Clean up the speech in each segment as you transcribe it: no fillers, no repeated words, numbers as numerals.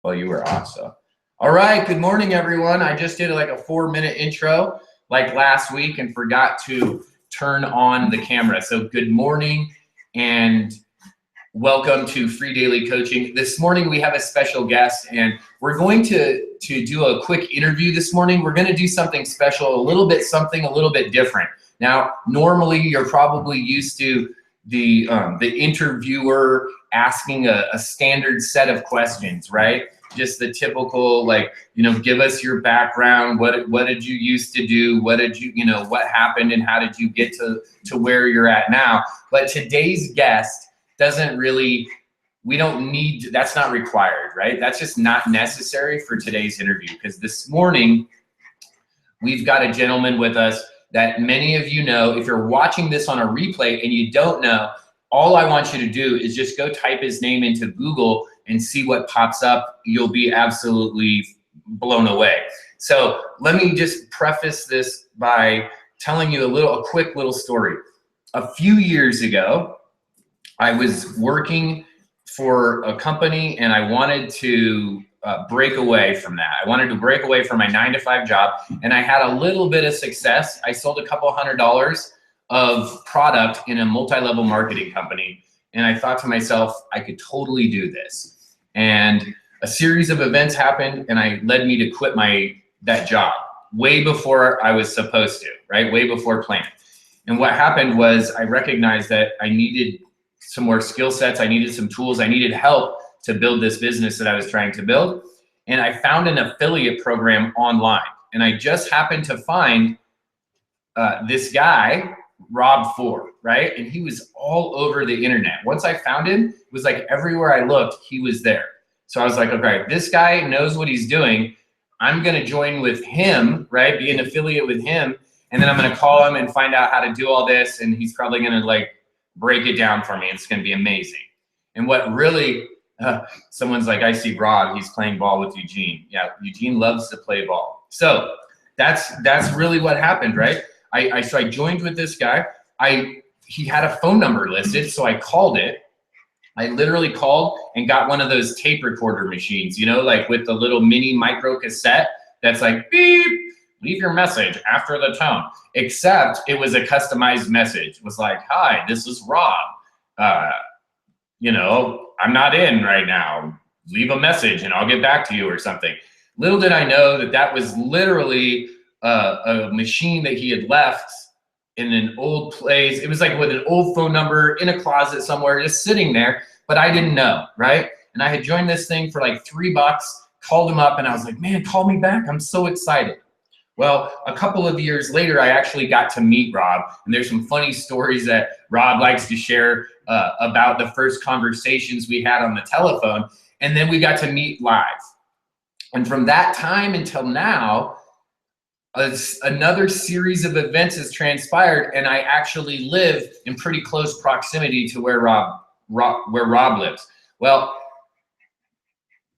Well, you were awesome. All right, good morning, everyone. I just did like a 4-minute intro like last week and forgot to turn on the camera. So good morning and welcome to Free Daily Coaching. This morning we have a special guest and we're going to do a quick interview this morning. We're going to do something special, a little bit different. Now, normally you're probably used to the interviewer asking a standard set of questions, right? Just the typical, like, give us your background. What did you used to do? What did what happened and how did you get to where you're at now? But today's guest doesn't really, that's not required, right? That's just not necessary for today's interview, because this morning we've got a gentleman with us that many of you know. If you're watching this on a replay and you don't know, all I want you to do is just go type his name into Google and see what pops up. You'll be absolutely blown away. So let me just preface this by telling you a quick little story. A few years ago, I was working for a company and I wanted to break away from that. I wanted to break away from my 9-to-5 job, and I had a little bit of success. I sold a couple $100 of product in a multi-level marketing company. And I thought to myself, I could totally do this. And a series of events happened and led me to quit that job way before I was supposed to, right? Way before planned. And what happened was I recognized that I needed some more skill sets. I needed some tools. I needed help to build this business that I was trying to build. And I found an affiliate program online. And I just happened to find this guy, Rob Ford, right? And he was all over the internet. Once I found him, it was like everywhere I looked, he was there. So I was like, okay, this guy knows what he's doing. I'm going to join with him, right? Be an affiliate with him. And then I'm going to call him and find out how to do all this. And he's probably going to break it down for me. It's going to be amazing. And what really, someone's like, I see Rob, he's playing ball with Eugene. Yeah, Eugene loves to play ball. So that's really what happened, right? So I joined with this guy. He had a phone number listed, so I called it. I literally called and got one of those tape recorder machines, like with the little mini micro cassette that's like, beep, leave your message after the tone. Except it was a customized message. It was like, hi, this is Rob. I'm not in right now. Leave a message and I'll get back to you or something. Little did I know that was literally a machine that he had left in an old place. It was like with an old phone number in a closet somewhere, just sitting there, but I didn't know, right? And I had joined this thing for like $3, called him up and I was like, man, call me back. I'm so excited. Well, a couple of years later, I actually got to meet Rob, and there's some funny stories that Rob likes to share about the first conversations we had on the telephone, and then we got to meet live. And from that time until now, another series of events has transpired, and I actually live in pretty close proximity to where Rob lives. Well,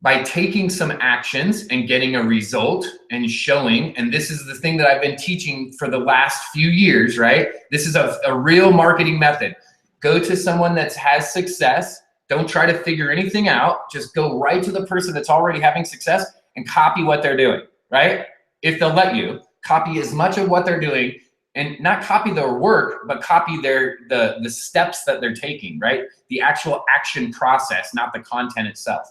by taking some actions and getting a result and showing, and this is the thing that I've been teaching for the last few years, right? This is a real marketing method. Go to someone that has success. Don't try to figure anything out. Just go right to the person that's already having success and copy what they're doing, right? If they'll let you, copy as much of what they're doing, and not copy their work, but copy the steps that they're taking, right? The actual action process, not the content itself.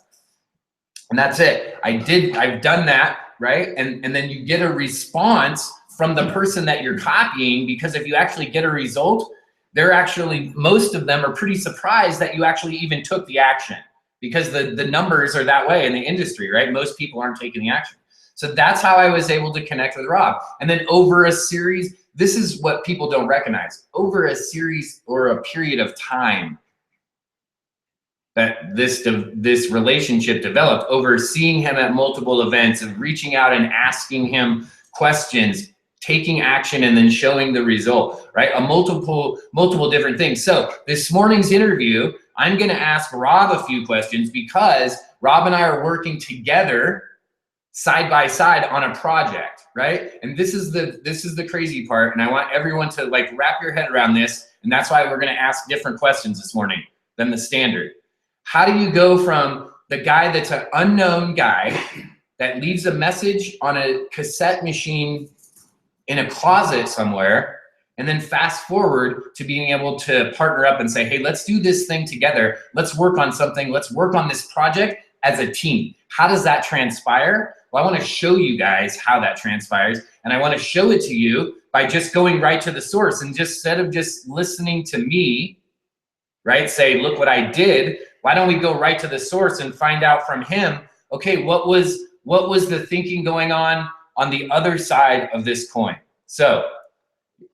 And that's it. I've done that, right? And then you get a response from the person that you're copying, because if you actually get a result, most of them are pretty surprised that you actually even took the action, because the numbers are that way in the industry, right? Most people aren't taking the action. So that's how I was able to connect with Rob. And then over a series, this is what people don't recognize, over a series or a period of time that this relationship developed, over seeing him at multiple events and reaching out and asking him questions, taking action, and then showing the result, right? Multiple different things. So this morning's interview, I'm gonna ask Rob a few questions, because Rob and I are working together side by side on a project, right? And this is the crazy part, and I want everyone to wrap your head around this, and that's why we're gonna ask different questions this morning than the standard. How do you go from the guy that's an unknown guy that leaves a message on a cassette machine in a closet somewhere, and then fast forward to being able to partner up and say, hey, let's do this thing together. Let's work on something. Let's work on this project as a team. How does that transpire? Well, I want to show you guys how that transpires. And I want to show it to you by just going right to the source, and just instead of just listening to me, right, say, look what I did. Why don't we go right to the source and find out from him, okay, what was the thinking going on the other side of this coin? So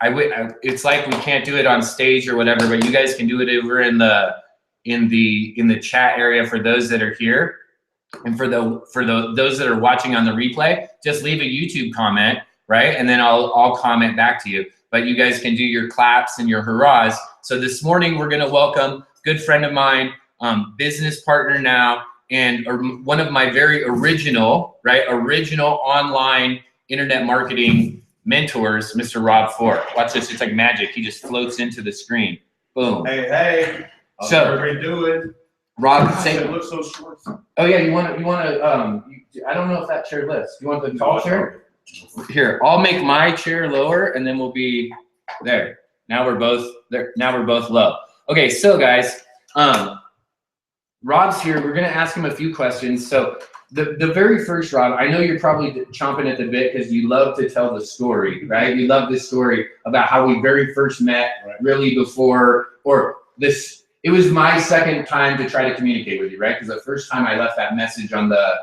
it's like we can't do it on stage or whatever, but you guys can do it over in the chat area for those that are here. And for those that are watching on the replay, just leave a YouTube comment, right? And then I'll comment back to you. But you guys can do your claps and your hurrahs. So this morning we're gonna welcome good friend of mine, business partner now, and one of my very original online internet marketing mentors, Mr. Rob Ford. Watch this, it's like magic. He just floats into the screen. Boom. Hey. How's everybody doing? Rob, it looks so short. Oh yeah, you want to, I don't know if that chair lifts. You want the tall chair? Here, I'll make my chair lower and then we'll be there. Now we're both there. Now we're both low. Okay, so guys, Rob's here. We're gonna ask him a few questions. So the very first, Rob, I know you're probably chomping at the bit because you love to tell the story, right? You love this story about how we very first met, really before, or this, it was my second time to try to communicate with you, right? Because the first time I left that message on the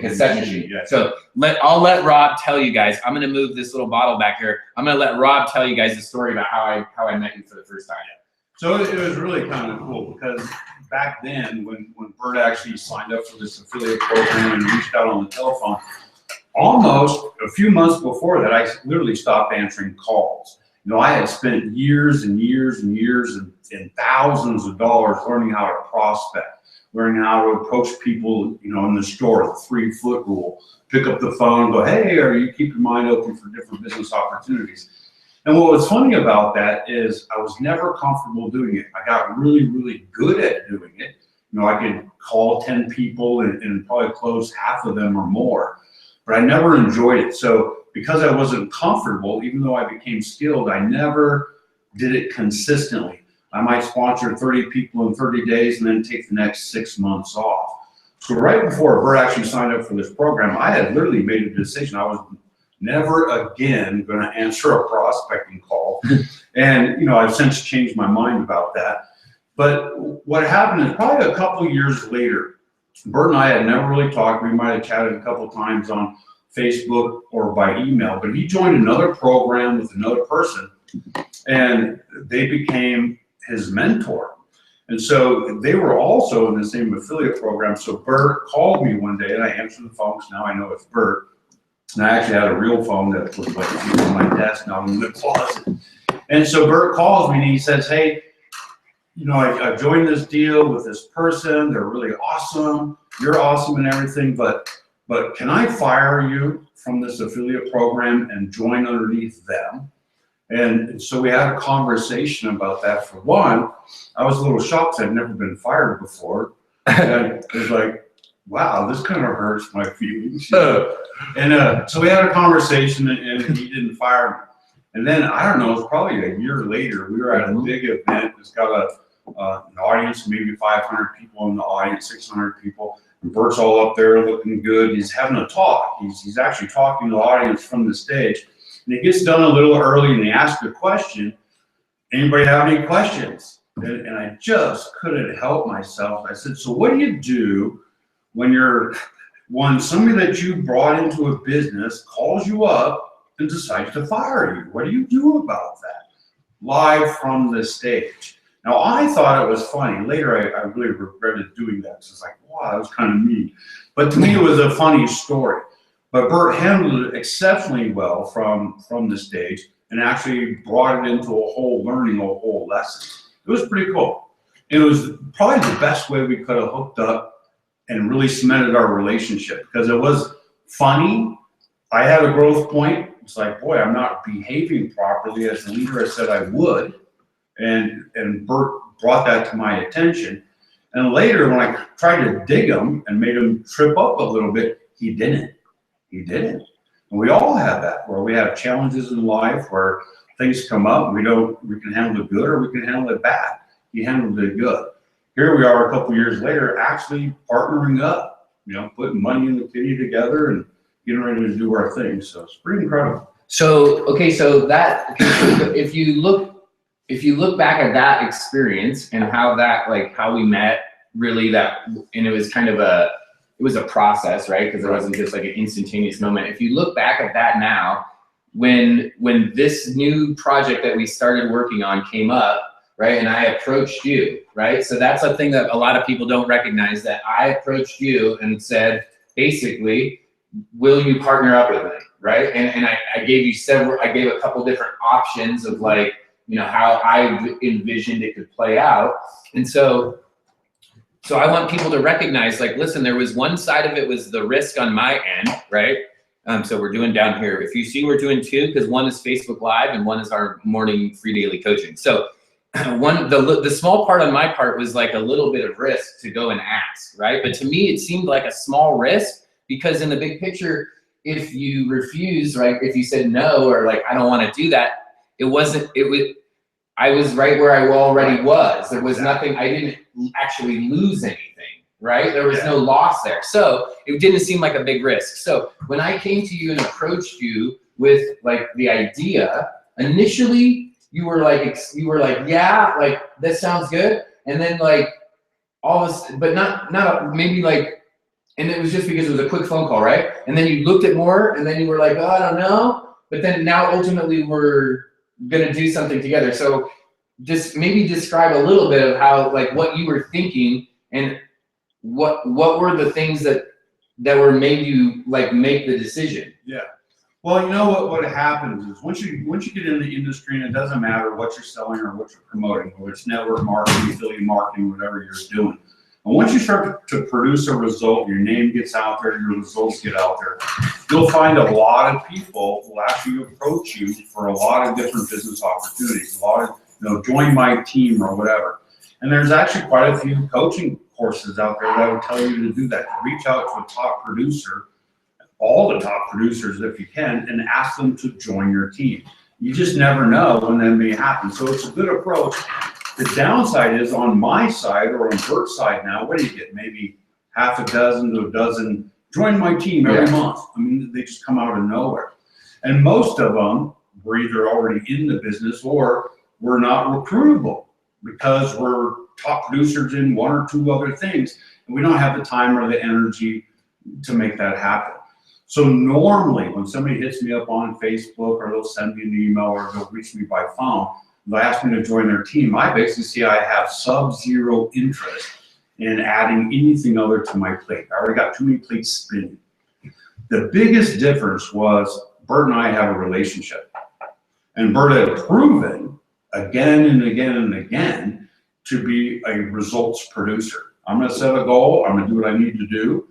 cassette machine. Yeah. So I'll let Rob tell you guys. I'm gonna move this little bottle back here. I'm gonna let Rob tell you guys the story about how I met you for the first time. So it was really kind of cool because back then when Bert actually signed up for this affiliate program and reached out on the telephone, almost a few months before that, I literally stopped answering calls. You know, I had spent years and years and years and thousands of dollars learning how to prospect, learning how to approach people, you know, in the store, the 3-foot rule, pick up the phone, go, hey, or you keep your mind open for different business opportunities. And what was funny about that is I was never comfortable doing it. I got really, really good at doing it. You know, I could call 10 people and probably close half of them or more, but I never enjoyed it. So because I wasn't comfortable, even though I became skilled, I never did it consistently. I might sponsor 30 people in 30 days and then take the next 6 months off. So right before Bert actually signed up for this program, I had literally made a decision. I was never again going to answer a prospecting call. And, you know, I've since changed my mind about that. But what happened is probably a couple years later, Bert and I had never really talked. We might have chatted a couple times on Facebook or by email, but he joined another program with another person and they became his mentor. And so they were also in the same affiliate program. So Bert called me one day and I answered the phone because now I know it's Bert. And I actually had a real phone that was like on my desk, not in the closet. And so Bert calls me and he says, hey, you know, I joined this deal with this person. They're really awesome. You're awesome and everything, but can I fire you from this affiliate program and join underneath them? And so we had a conversation about that. For one, I was a little shocked. I'd never been fired before. And I was like, wow, this kind of hurts my feelings. And so we had a conversation and he didn't fire me. And then, I don't know, it was probably a year later, we were at a big event. It's got an audience, maybe 500 people in the audience, 600 people. And Bert's all up there looking good. He's having a talk. He's actually talking to the audience from the stage. And it gets done a little early and they ask a question. Anybody have any questions? And I just couldn't help myself. I said, so what do you do when somebody that you brought into a business calls you up and decides to fire you? What do you do about that? Live from the stage. Now, I thought it was funny. Later, I really regretted doing that. So it's like, wow, that was kind of mean. But to me, it was a funny story. But Bert handled it exceptionally well from the stage and actually brought it into a whole lesson. It was pretty cool. It was probably the best way we could have hooked up and really cemented our relationship because it was funny. I had a growth point. It's like, boy, I'm not behaving properly as the leader I said I would. And Bert brought that to my attention. And later, when I tried to dig him and made him trip up a little bit, he didn't. He didn't. And we all have that, where we have challenges in life where things come up, we can handle it good or we can handle it bad. He handled it good. Here we are a couple years later, actually partnering up, putting money in the kitty together and getting ready to do our thing. So it's pretty incredible. So if you look back at that experience and how we met, really and it was kind of it was a process, right? Because it wasn't just like an instantaneous moment. If you look back at that now, when this new project that we started working on came up, right, and I approached you, right? So that's a thing that a lot of people don't recognize, that I approached you and said, basically, will you partner up with me, right? And I gave a couple different options of how I envisioned it could play out. And so I want people to recognize, listen, there was one side of it was the risk on my end, right? So we're doing down here. If you see, we're doing two, because one is Facebook Live and one is our morning free daily coaching. So the small part on my part was like a little bit of risk to go and ask, right? But to me, it seemed like a small risk, because in the big picture, if you refuse, right, if you said no, or I don't want to do that, I was right where I already was. There was nothing, I didn't actually lose anything, right? There was no loss there. So it didn't seem like a big risk. So when I came to you and approached you with the idea, initially you were like, yeah, that sounds good. And then all of a sudden, but not maybe and it was just because it was a quick phone call, right? And then you looked at more, and then you were like, oh, I don't know. But then now ultimately we're gonna do something together. So just maybe describe a little bit of how, what you were thinking, and what were the things that were made you make the decision. Yeah. Well, what happens is once you get in the industry, and it doesn't matter what you're selling or what you're promoting, whether it's network marketing, affiliate marketing, whatever you're doing. And once you start to produce a result, your name gets out there, your results get out there, you'll find a lot of people will actually approach you for a lot of different business opportunities, a lot of, join my team or whatever. And there's actually quite a few coaching courses out there that will tell you to do that, to reach out to a top producer, all the top producers if you can, and ask them to join your team. You just never know when that may happen. So it's a good approach. The downside is on my side, or on Bert's side now, what do you get? Maybe half a dozen to a dozen join my team every month. I mean, they just come out of nowhere. And most of them were either already in the business or we're not recruitable because we're top producers in one or two other things, and we don't have the time or the energy to make that happen. So normally when somebody hits me up on Facebook, or they'll send me an email, or they'll reach me by phone, they'll ask me to join their team, I basically see I have sub-zero interest in adding anything other to my plate. I already got too many plates spinning. The biggest difference was Bert and I have a relationship. And Bert had proven again and again and again to be a results producer. I'm gonna set a goal, I'm gonna do what I need to do,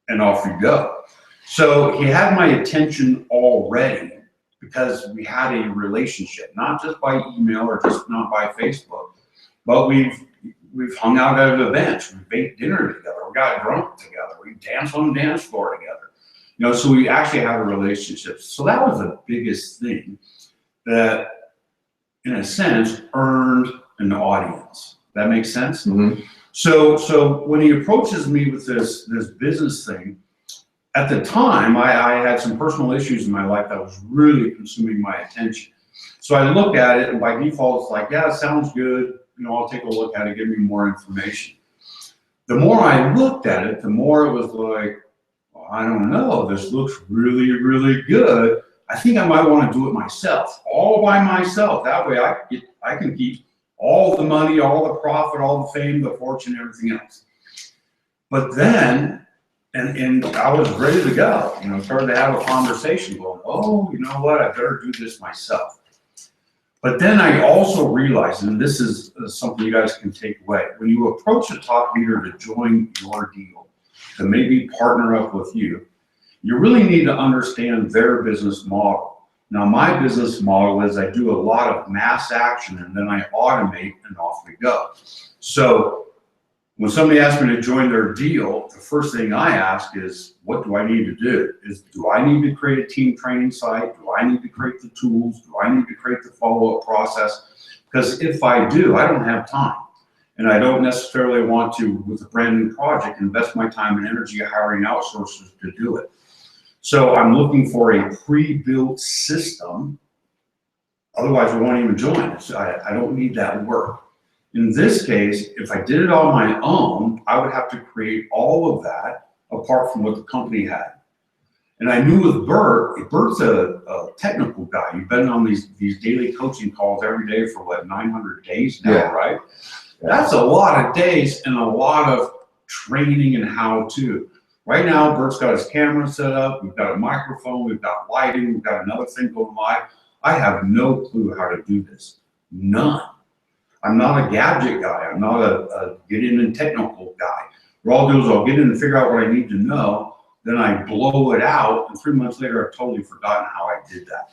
and off you go. So he had my attention already because we had a relationship, not just by email or just not by Facebook, but we've hung out at events, we ate dinner together, we got drunk together, we danced on the dance floor together. So we actually had a relationship. So that was the biggest thing that, in a sense, earned an audience. That makes sense? Mm-hmm. So when he approaches me with this business thing, at the time, I had some personal issues in my life that was really consuming my attention. So I look at it, and by default, it's like, yeah, it sounds good. I'll take a look at it, give me more information. The more I looked at it, the more it was like, well, I don't know, this looks really, really good. I think I might want to do it myself, all by myself. That way I can keep all the money, all the profit, all the fame, the fortune, everything else. But then, and I was ready to go, started to have a conversation going, oh, you know what, I better do this myself. But then I also realized, and this is something you guys can take away, when you approach a top leader to join your deal, to maybe partner up with you, you really need to understand their business model. Now, my business model is I do a lot of mass action, and then I automate, and off we go. So When somebody asks me to join their deal, the first thing I ask is, what do I need to do? Do I need to create a team training site? Do I need to create the tools? Do I need to create the follow-up process? Because if I do, I don't have time. And I don't necessarily want to, with a brand new project, invest my time and energy hiring outsourcers to do it. So I'm looking for a pre-built system. Otherwise, we won't even join. So I don't need that work. In this case, if I did it on my own, I would have to create all of that apart from what the company had. And I knew with Bert's a technical guy. You've been on these daily coaching calls every day for what, 900 days now, Yeah. right? That's a lot of days and a lot of training and how to. Right now, Bert's got his camera set up. We've got a microphone. We've got lighting. We've got another thing going live. I have no clue how to do this. None. I'm not a gadget guy. I'm not a get in and technical guy. What I'll do is I'll get in and figure out what I need to know. Then I blow it out. And 3 months later, I've totally forgotten how I did that.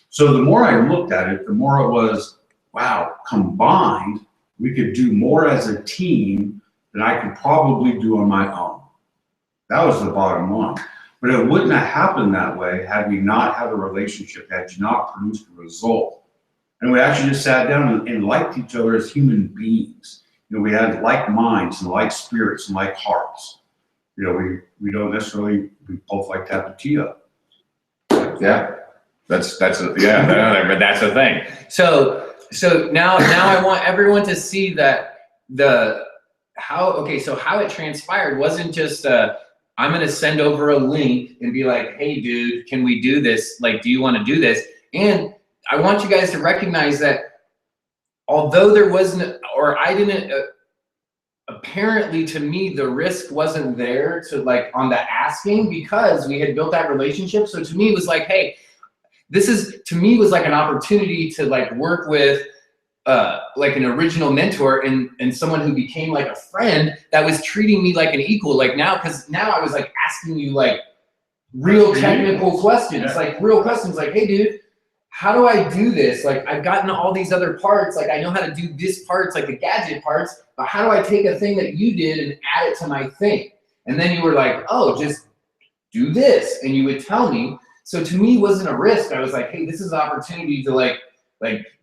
So the more I looked at it, the more it was, wow, combined, we could do more as a team than I could probably do on my own. That was the bottom line. But it wouldn't have happened that way had we not had a relationship, had you not produced a result. And we actually just sat down and liked each other as human beings. You know, we had like minds and like spirits and like hearts. You know, we don't necessarily, we both like to have a tee up. Yeah, but that's the thing. So now I want everyone to see that how it transpired wasn't just I'm gonna send over a link and be like, hey dude, can we do this? Like, do you want to do this? And I want you guys to recognize that although there wasn't, or I didn't, apparently to me, the risk wasn't there to like on the asking because we had built that relationship. So to me, it was like, hey, this is, to me, was like an opportunity to like work with like an original mentor and someone who became like a friend that was treating me like an equal. Like now, because now I was like asking you like real technical questions, like real questions, like, hey dude, how do I do this? Like I've gotten all these other parts, like I know how to do this parts, like the gadget parts, but how do I take a thing that you did and add it to my thing? And then you were like, oh, just do this. And you would tell me. So to me, it wasn't a risk. I was like, hey, this is an opportunity to like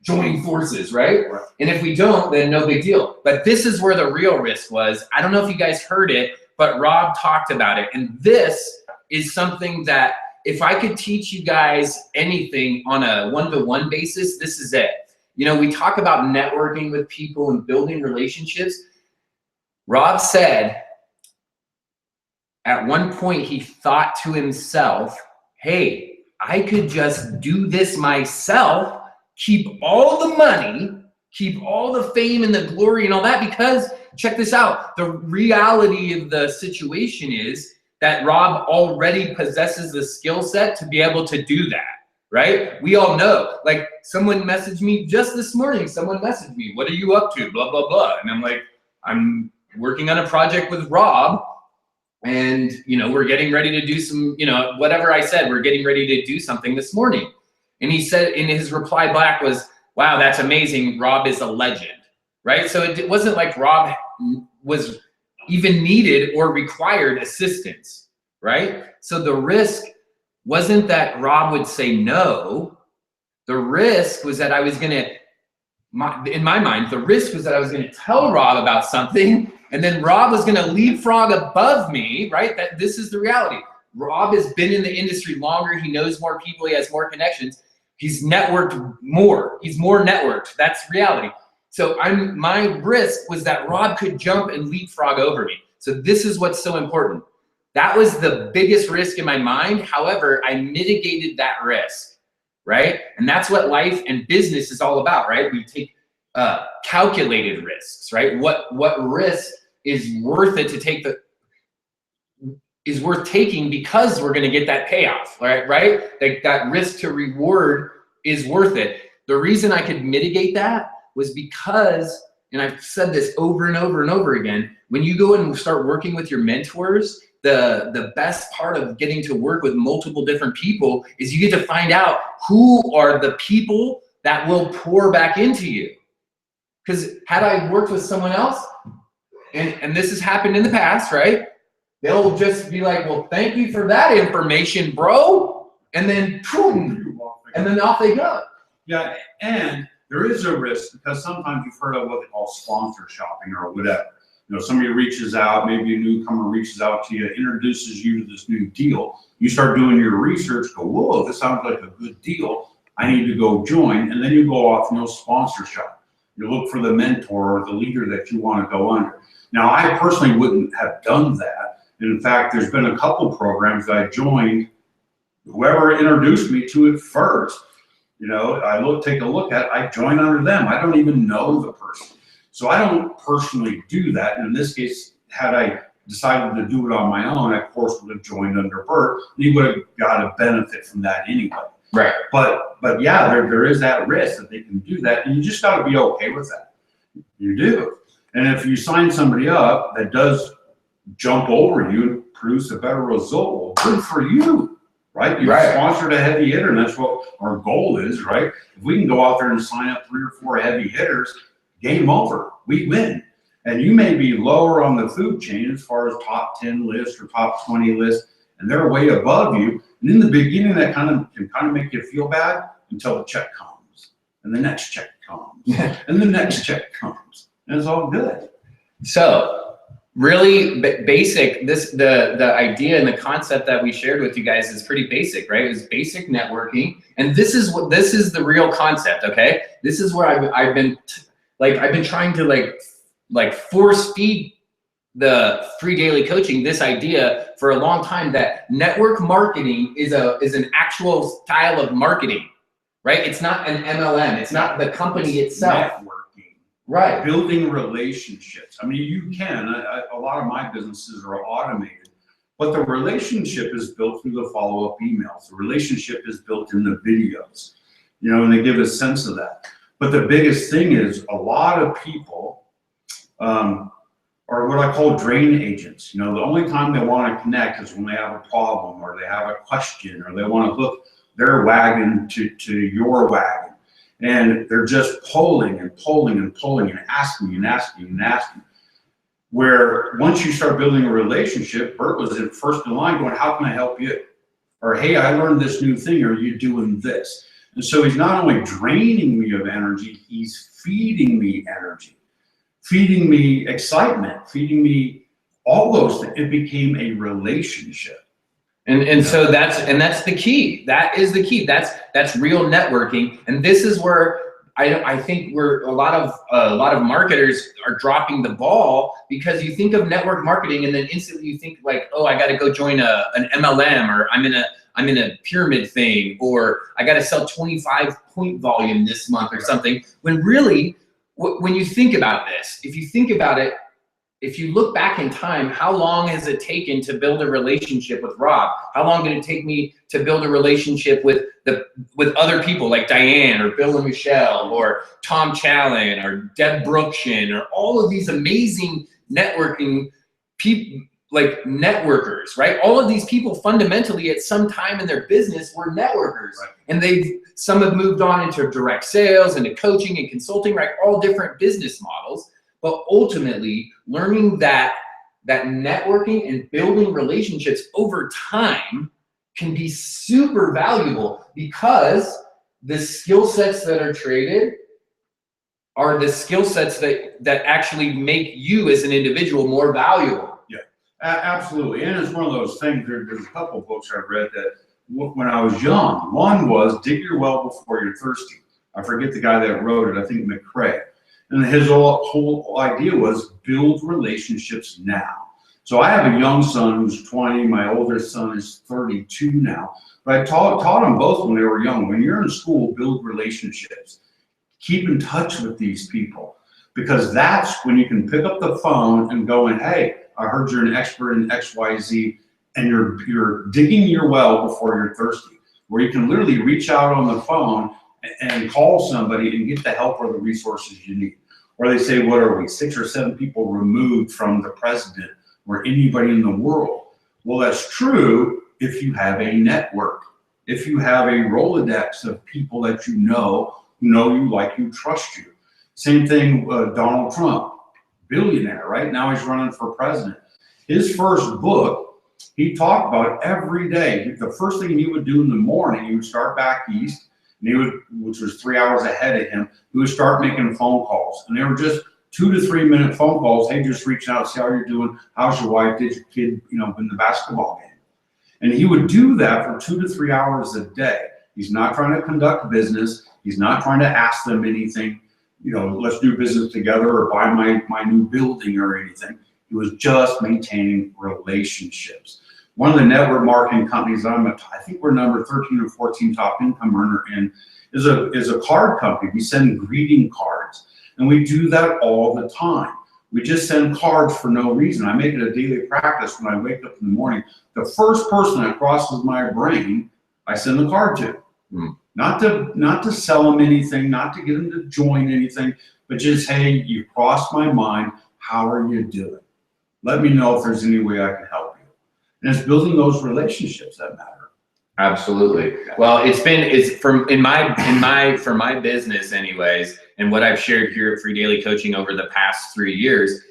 join forces, right? And if we don't, then no big deal. But this is where the real risk was. I don't know if you guys heard it, but Rob talked about it. And this is something that if I could teach you guys anything on a one-to-one basis, this is it. You know, we talk about networking with people and building relationships. Rob said at one point he thought to himself, hey, I could just do this myself, keep all the money, keep all the fame and the glory and all that, because check this out, the reality of the situation is that Rob already possesses the skill set to be able to do that, right? We all know, like someone messaged me just this morning, someone messaged me, what are you up to, blah, blah, blah. And I'm like, I'm working on a project with Rob and, you know, we're getting ready to do some, you know, whatever I said, we're getting ready to do something this morning. And he said, in his reply back was, wow, that's amazing. Rob is a legend, right? So it wasn't like Rob was even needed or required assistance, right? So the risk wasn't that Rob would say no. The risk was that I was gonna, in my mind, the risk was that I was gonna tell Rob about something and then Rob was gonna leapfrog above me, right? That this is the reality. Rob has been in the industry longer. He knows more people. He has more connections. He's networked more. He's more networked. That's reality. So my risk was that Rob could jump and leapfrog over me. So this is what's so important. That was the biggest risk in my mind. However, I mitigated that risk, right? And that's what life and business is all about, right? We take calculated risks, right? What risk is worth it to take is worth taking because we're gonna get that payoff, right? Like that risk to reward is worth it. The reason I could mitigate that was because, and I've said this over and over and over again, when you go and start working with your mentors, the best part of getting to work with multiple different people is you get to find out who are the people that will pour back into you. Because had I worked with someone else and this has happened in the past, right? They'll just be like, well, thank you for that information, bro. And then, boom, and then off they go. Yeah, and there is a risk because sometimes you've heard of what they call sponsor shopping or whatever. Somebody reaches out, maybe a newcomer reaches out to you, introduces you to this new deal. You start doing your research, go, whoa, this sounds like a good deal. I need to go join. And then you go off and you'll sponsor shop. You look for the mentor or the leader that you want to go under. Now, I personally wouldn't have done that. In fact, there's been a couple programs that I joined. Whoever introduced me to it first, take a look at, I join under them. I don't even know the person. So I don't personally do that. And in this case, had I decided to do it on my own, I of course would have joined under Bert. He would have got a benefit from that anyway. Right. But yeah, there is that risk that they can do that, and you just got to be okay with that. You do. And if you sign somebody up that does jump over you and produce a better result, well, good for you, right? You've sponsored a heavy hitter, and that's what our goal is, right? If we can go out there and sign up 3 or 4 heavy hitters, game over. We win. And you may be lower on the food chain as far as top 10 list or top 20 list, and they're way above you. And in the beginning, that can make you feel bad until the check comes, and the next check comes, and the next check comes, and it's all good. So, really basic. The idea and the concept that we shared with you guys is pretty basic, right? It was basic networking, and this is the real concept. Okay, this is where I've been trying to force feed the free daily coaching this idea for a long time, that network marketing is an actual style of marketing, right? It's not an MLM. It's not the company itself. Networking, right? Building relationships. I mean, you can. A lot of my businesses are automated, but the relationship is built through the follow-up emails. The relationship is built in the videos, and they give a sense of that. But the biggest thing is a lot of people are what I call drain agents. The only time they want to connect is when they have a problem or they have a question or they want to hook their wagon to your wagon. And they're just pulling and pulling and pulling and asking and asking and asking. Where once you start building a relationship, Bert was first in line going, how can I help you? Or, hey, I learned this new thing. Are you doing this? And so he's not only draining me of energy, he's feeding me energy. Feeding me excitement, feeding me all those things. It became a relationship. And so that's the key. That is the key. That's real networking. And this is where I think where a lot of marketers are dropping the ball, because you think of network marketing and then instantly you think like, oh, I got to go join an MLM, or I'm in a pyramid thing, or I got to sell 25 point volume this month or something. When really, when you think about this, if you think about it, if you look back in time, how long has it taken to build a relationship with Rob? How long did it take me to build a relationship with other people like Diane or Bill and Michelle or Tom Challen or Deb Brookshin or all of these amazing networking people, like networkers, right? All of these people fundamentally at some time in their business were networkers. Right. And some have moved on into direct sales, into coaching and consulting, right? All different business models. But ultimately, learning that networking and building relationships over time can be super valuable, because the skill sets that are traded are the skill sets that actually make you as an individual more valuable. Yeah, absolutely. And it's one of those things, there's a couple of books I've read that when I was young. One was Dig Your Well Before You're Thirsty. I forget the guy that wrote it, I think McCrae. And his whole idea was build relationships now. So I have a young son who's 20. My older son is 32 now. But I taught them both when they were young. When you're in school, build relationships. Keep in touch with these people, because that's when you can pick up the phone and go in, hey, I heard you're an expert in XYZ, and you're digging your well before you're thirsty, where you can literally reach out on the phone and call somebody and get the help or the resources you need. Or they say, what are we, 6 or 7 people removed from the president or anybody in the world? Well, that's true if you have a network, if you have a Rolodex of people that you know you, like you, trust you. Same thing, Donald Trump, billionaire, right? Now he's running for president. His first book, he talked about every day. The first thing he would do in the morning, he would start back east, and he would, which was 3 hours ahead of him, he would start making phone calls. And they were just 2 to 3 minute phone calls. Hey, just reaching out, see how you're doing. How's your wife? Did your kid, win the basketball game? And he would do that for 2 to 3 hours a day. He's not trying to conduct business. He's not trying to ask them anything, let's do business together or buy my new building or anything. He was just maintaining relationships. One of the network marketing companies I think we're number 13 or 14 top income earner in is a card company. We send greeting cards, and we do that all the time. We just send cards for no reason. I make it a daily practice when I wake up in the morning. The first person that crosses my brain, I send the card to. Not to sell them anything, not to get them to join anything, but just, hey, you crossed my mind. How are you doing? Let me know if there's any way I can help you. And it's building those relationships that matter. Absolutely. Well, for my business anyways, and what I've shared here at Free Daily Coaching over the past 3 years,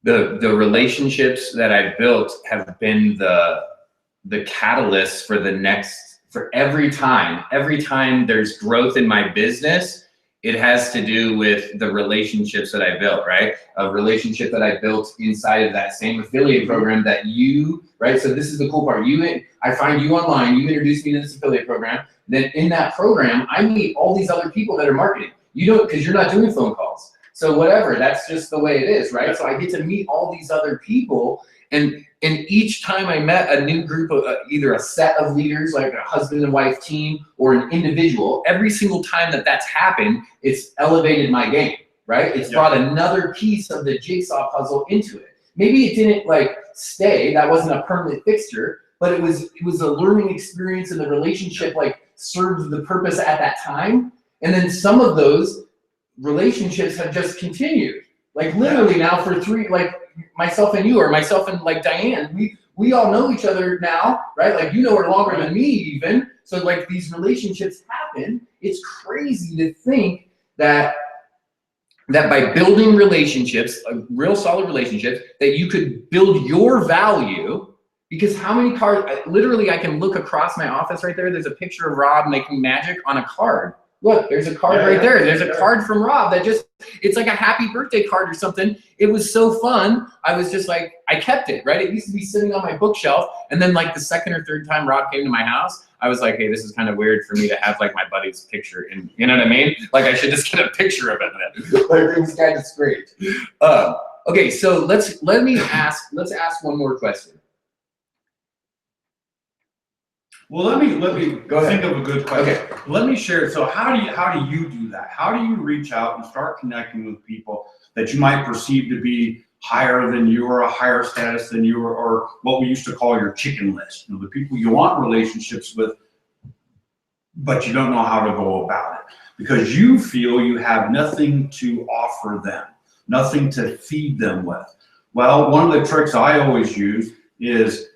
the relationships that I've built have been the catalyst for every time there's growth in my business, it has to do with the relationships that I built, right? A relationship that I built inside of that same affiliate program that right? So this is the cool part. I find you online, you introduce me to this affiliate program. Then in that program, I meet all these other people that are marketing. Because you're not doing phone calls. So whatever, that's just the way it is, right? So I get to meet all these other people, and each time I met a new group of either a set of leaders, like a husband and wife team, or an individual, every single time that's happened, it's elevated my game, right? It's brought another piece of the jigsaw puzzle into it. Maybe it didn't stay, that wasn't a permanent fixture, but it was a learning experience, and the relationship served the purpose at that time. And then some of those relationships have just continued. Literally now for myself and you, or myself and Diane, we all know each other now, right? You know her longer than me even. So these relationships happen. It's crazy to think that by building relationships, real solid relationships, that you could build your value. Because how many cards, literally I can look across my office right there. There's a picture of Rob making magic on a card. Look, there's a card right there. There's a card from Rob it's like a happy birthday card or something. It was so fun. I was just I kept it, right? It used to be sitting on my bookshelf. And then the second or third time Rob came to my house, I was like, hey, this is kind of weird for me to have my buddy's picture. And you know what I mean? I should just get a picture of it. It was kind of strange. Okay, so let's ask one more question. Well, let me Go ahead. think of a good question. Okay. Let me share. So how do you do that? How do you reach out and start connecting with people that you might perceive to be higher than you, or a higher status than you, or what we used to call your chicken list? The people you want relationships with, but you don't know how to go about it because you feel you have nothing to offer them, nothing to feed them with. Well, one of the tricks I always use is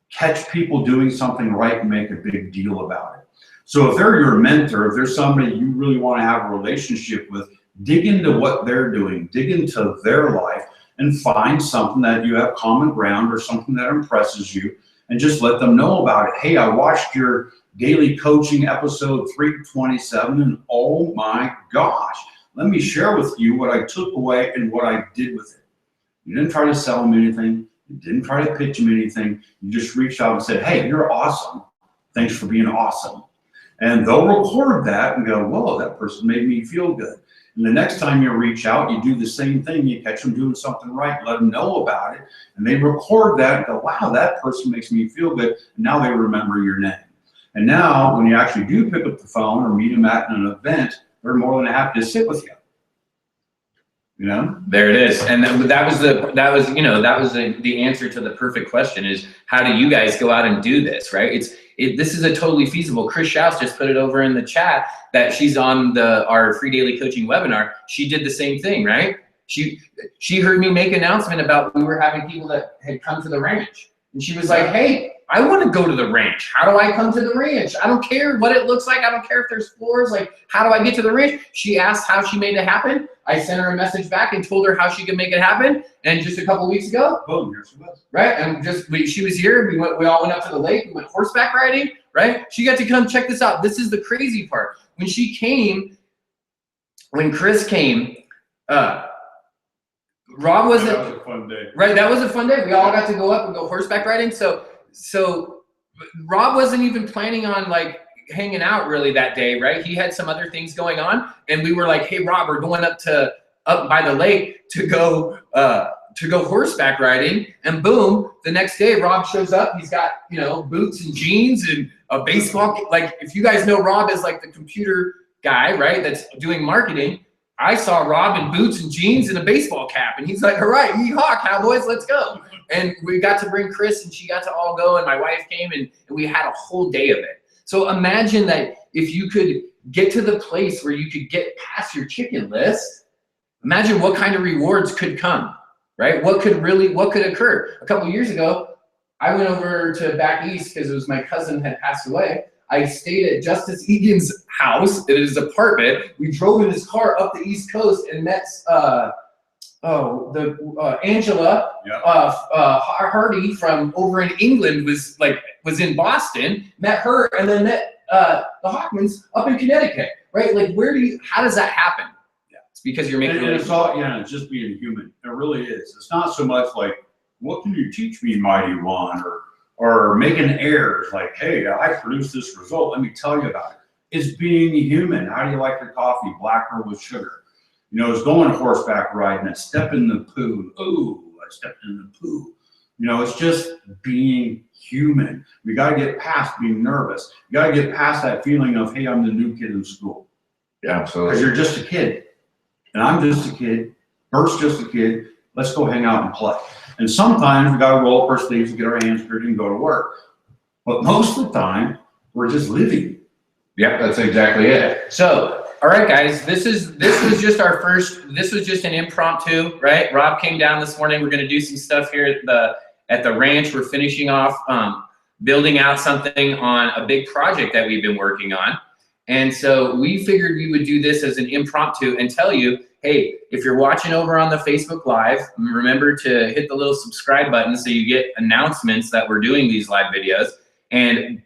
catch people doing something right and make a big deal about it. So if they're your mentor, if there's somebody you really want to have a relationship with, dig into what they're doing, dig into their life, and find something that you have common ground or something that impresses you, and just let them know about it. Hey, I watched your daily coaching episode 327, and oh my gosh, let me share with you what I took away and what I did with it. You didn't try to sell them anything. You didn't try to pitch them anything. You just reached out and said, hey, you're awesome. Thanks for being awesome. And they'll record that and go, whoa, that person made me feel good. And the next time you reach out, you do the same thing. You catch them doing something right, let them know about it. And they record that and go, wow, that person makes me feel good. And now they remember your name. And now when you actually do pick up the phone or meet them at an event, they're more than happy to sit with you. There it is. And that was the answer to the perfect question is, how do you guys go out and do this, right? This is a totally feasible. Chris Schaus just put it over in the chat that she's on our Free Daily Coaching webinar. She did the same thing, right? She heard me make an announcement about we were having people that had come to the ranch. And she was like, hey, I want to go to the ranch. How do I come to the ranch? I don't care what it looks like. I don't care if there's floors. Like, how do I get to the ranch? She asked how she made it happen. I sent her a message back and told her how she could make it happen. And just a couple weeks ago, boom, here she was. Right? And she was here. We all went up to the lake. We went horseback riding, right? She got to come check this out. This is the crazy part. When she came, when Chris came, Rob wasn't. That was a fun day. Right, that was a fun day. We all got to go up and go horseback riding. So Rob wasn't even planning on like hanging out really that day, right? He had some other things going on, and we were like, "Hey, Rob, we're going up by the lake to go horseback riding." And boom, the next day, Rob shows up. He's got boots and jeans and a baseball. Like, if you guys know Rob as like the computer guy, right? That's doing marketing. I saw Rob in boots and jeans and a baseball cap, and he's like, "All right, yeehaw, Cowboys, let's go." And we got to bring Chris, and she got to all go, and my wife came, and we had a whole day of it. So imagine that if you could get to the place where you could get past your chicken list, imagine what kind of rewards could come, right? What could occur? A couple years ago, I went over to back east because it was my cousin had passed away. I stayed at Justice Egan's house in his apartment. We drove in his car up the East Coast and met Angela Hardy from over in England was in Boston. Met her and then met the Hockmans up in Connecticut. Right? Like, how does that happen? Yeah, it's because you're making. And it's all it's just being human. It really is. It's not so much like, what can you teach me, mighty one, or making errors like, hey, I produced this result, let me tell you about it. It's being human. How do you like your coffee, black or with sugar? It's going horseback riding, it's stepping in the poo. Ooh, I stepped in the poo. It's just being human. We got to get past being nervous. You got to get past that feeling of, hey, I'm the new kid in school. Yeah, absolutely. Because you're just a kid. And I'm just a kid. Bert's just a kid. Let's go hang out and play. And sometimes we got to roll up our sleeves and get our hands dirty and go to work. But most of the time, we're just living. Yep, that's exactly it. So, all right, guys, this was just an impromptu, right? Rob came down this morning. We're going to do some stuff here at the ranch. We're finishing off building out something on a big project that we've been working on. And so we figured we would do this as an impromptu and tell you, hey, if you're watching over on the Facebook Live, remember to hit the little subscribe button so you get announcements that we're doing these live videos, and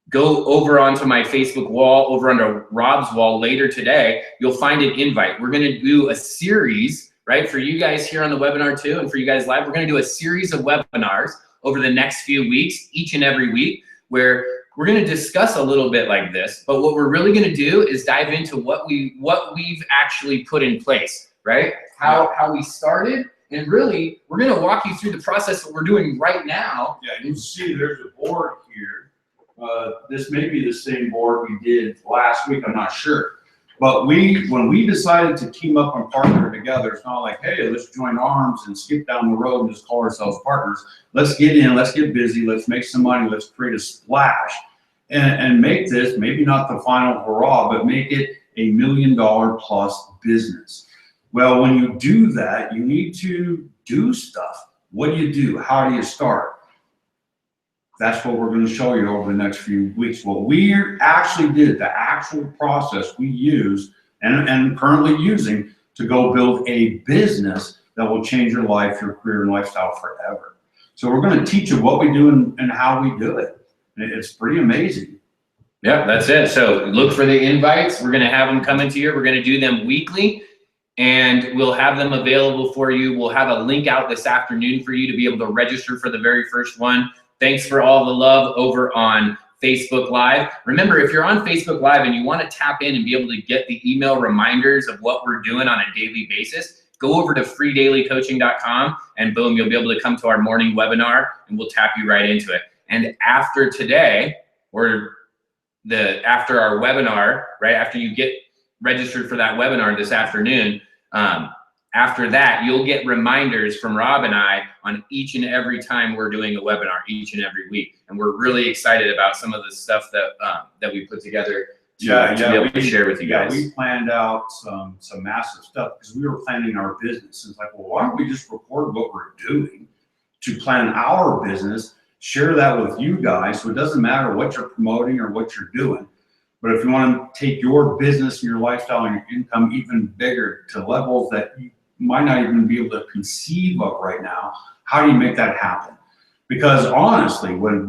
go over onto my Facebook wall, over under Rob's wall later today. You'll find an invite. We're going to do a series, right, for you guys here on the webinar too, and for you guys live. We're going to do a series of webinars over the next few weeks, each and every week, where we're going to discuss a little bit like this, but what we're really going to do is dive into what we've actually put in place, right? How we started, and really we're going to walk you through the process that we're doing right now. Yeah, you see there's a board here. This may be the same board we did last week, I'm not sure. But when we decided to team up and partner together, it's not like, hey, let's join arms and skip down the road and just call ourselves partners. Let's get in, let's get busy, let's make some money, let's create a splash and make this, maybe not the final hurrah, but make it $1 million plus business. Well, when you do that, you need to do stuff. What do you do? How do you start? That's what we're going to show you over the next few weeks. What we actually did, the actual process we used and currently using to go build a business that will change your life, your career, and lifestyle forever. So we're going to teach you what we do and how we do it. It's pretty amazing. Yeah, that's it. So look for the invites. We're going to have them coming to you. We're going to do them weekly, and we'll have them available for you. We'll have a link out this afternoon for you to be able to register for the very first one. Thanks for all the love over on Facebook Live. Remember, if you're on Facebook Live and you want to tap in and be able to get the email reminders of what we're doing on a daily basis, go over to freedailycoaching.com and boom, you'll be able to come to our morning webinar and we'll tap you right into it. And after today, or after our webinar, right, after you get registered for that webinar this afternoon, after that, you'll get reminders from Rob and I on each and every time we're doing a webinar, each and every week. And we're really excited about some of the stuff that we put together to be able to share with you guys. We planned out some massive stuff because we were planning our business. It's like, well, why don't we just record what we're doing to plan our business share that with you guys. So it doesn't matter what you're promoting or what you're doing. But if you want to take your business, your lifestyle, and your income even bigger to levels that you might not even be able to conceive of right now, how do you make that happen? Because honestly, when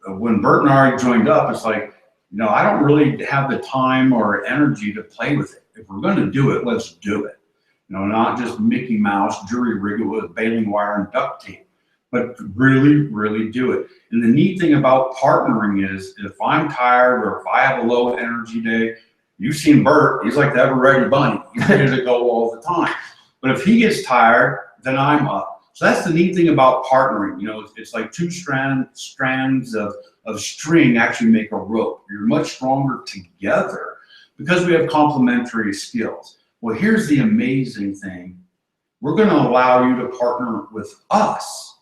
Bert and I joined up, it's like, I don't really have the time or energy to play with it. If we're going to do it, let's do it. Not just Mickey Mouse, jury rig it with baling wire and duct tape, but really, really do it. And the neat thing about partnering is if I'm tired or if I have a low energy day, you've seen Bert, he's like the ever-ready bunny. He's ready to go all the time. But if he gets tired, then I'm up. So that's the neat thing about partnering. It's like two strands of string actually make a rope. You're much stronger together because we have complementary skills. Well, here's the amazing thing. We're going to allow you to partner with us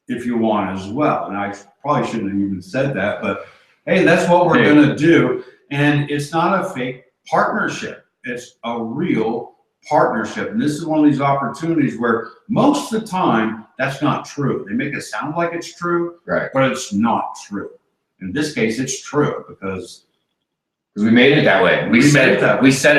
if you want as well. And I probably shouldn't have even said that, but hey, that's what we're going to do. And it's not a fake partnership. It's a real partnership. And this is one of these opportunities where most of the time that's not true. They make it sound like it's true, right? But it's not true. In this case, it's true because we made it that way. We set it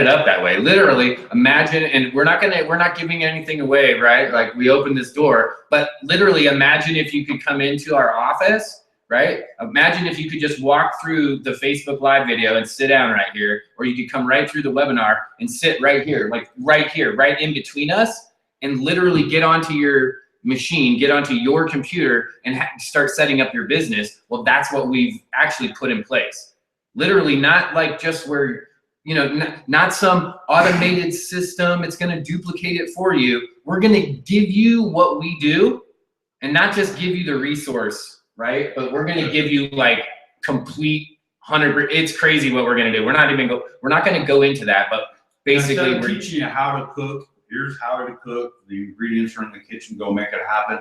up that way. Literally, imagine, and we're not giving anything away, right? Like we opened this door, but literally imagine if you could come into our office, right? Imagine if you could just walk through the Facebook Live video and sit down right here, or you could come right through the webinar and sit right here, like right here, right in between us, and literally get onto your machine, get onto your computer and start setting up your business. Well, that's what we've actually put in place. Literally, not like just where, not some automated system. It's going to duplicate it for you. We're going to give you what we do and not just give you the resource, right? But we're going to give you like complete 100%. It's crazy what we're going to do. We're not going to go into that, but basically we're teaching you how to cook. Here's how to cook. The ingredients are in the kitchen. Go make it happen.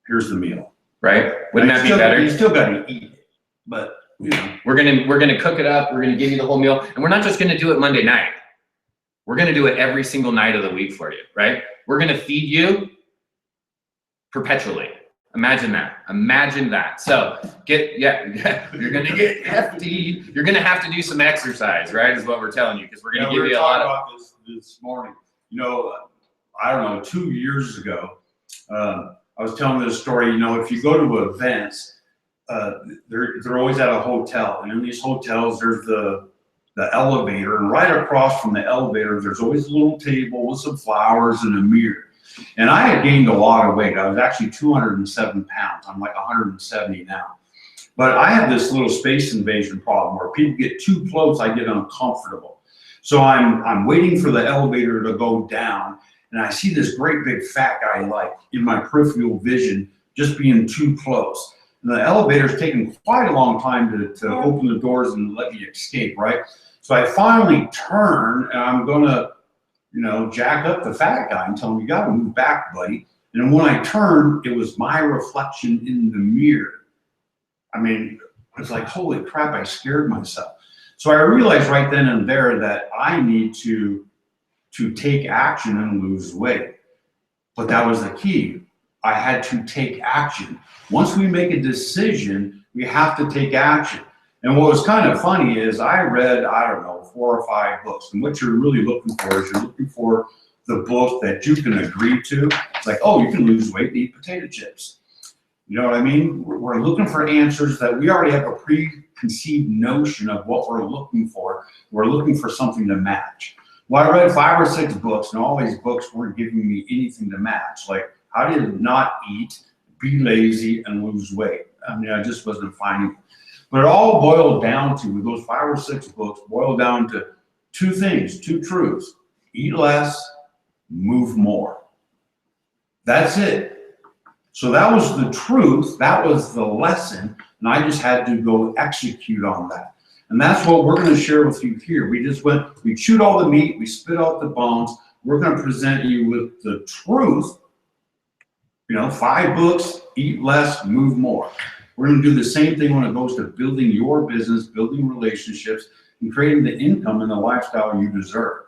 Here's the meal. Right? Wouldn't that be better? You still got to eat it, but we're gonna cook it up. We're gonna give you the whole meal, and we're not just gonna do it Monday night. We're gonna do it every single night of the week for you, right? We're gonna feed you perpetually. Imagine that. Imagine that. So you're gonna get hefty. You're gonna have to do some exercise, right? Is what we're telling you, because we're gonna give you a lot of. About this morning. I don't know. 2 years ago, I was telling this story. If you go to events. They're always at a hotel, and in these hotels there's the elevator, and right across from the elevator there's always a little table with some flowers and a mirror. And I had gained a lot of weight. I was actually 207 pounds. I'm like 170 now. But I have this little space invasion problem where people get too close, I get uncomfortable. So I'm waiting for the elevator to go down, and I see this great big fat guy like in my peripheral vision just being too close. And the elevator's taken quite a long time to open the doors and let me escape, right? So I finally turn, and I'm gonna, jack up the fat guy and tell him, you gotta move back, buddy. And when I turned, it was my reflection in the mirror. I mean, it's like, holy crap, I scared myself. So I realized right then and there that I need to take action and lose weight. But that was the key. I had to take action. Once we make a decision, we have to take action. And what was kind of funny is I read, 4 or 5 books. And what you're really looking for is you're looking for the book that you can agree to. It's like, oh, you can lose weight and eat potato chips. You know what I mean? We're looking for answers that we already have a preconceived notion of what we're looking for. We're looking for something to match. Well, I read 5 or 6 books, and all these books weren't giving me anything to match. Like, how do you not eat, be lazy, and lose weight? I mean, I just wasn't finding it. But it all boiled down to, with those 5 or 6 books, boiled down to 2 things, 2 truths. Eat less, move more. That's it. So that was the truth, that was the lesson, and I just had to go execute on that. And that's what we're going to share with you here. We chewed all the meat, we spit out the bones. We're going to present you with the truth. 5 books, eat less, move more. We're going to do the same thing when it goes to building your business, building relationships, and creating the income and the lifestyle you deserve.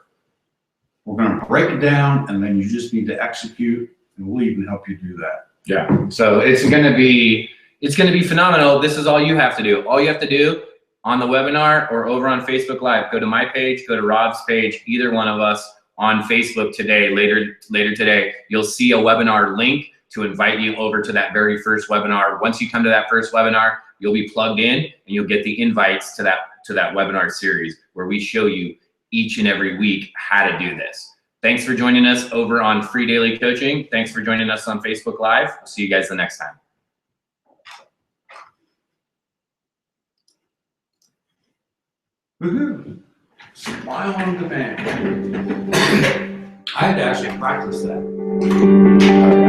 We're going to break it down, and then you just need to execute, and we'll even help you do that. Yeah. So it's going to be It's going to be phenomenal. This is all you have to do. All you have to do on the webinar or over on Facebook Live, go to my page, go to Rob's page, either one of us on Facebook today, later today, you'll see a webinar link to invite you over to that very first webinar. Once you come to that first webinar, you'll be plugged in and you'll get the invites to that webinar series where we show you each and every week how to do this. Thanks for joining us over on Free Daily Coaching. Thanks for joining us on Facebook Live. I'll see you guys the next time. Woohoo! Smile on demand. I had to actually practice that.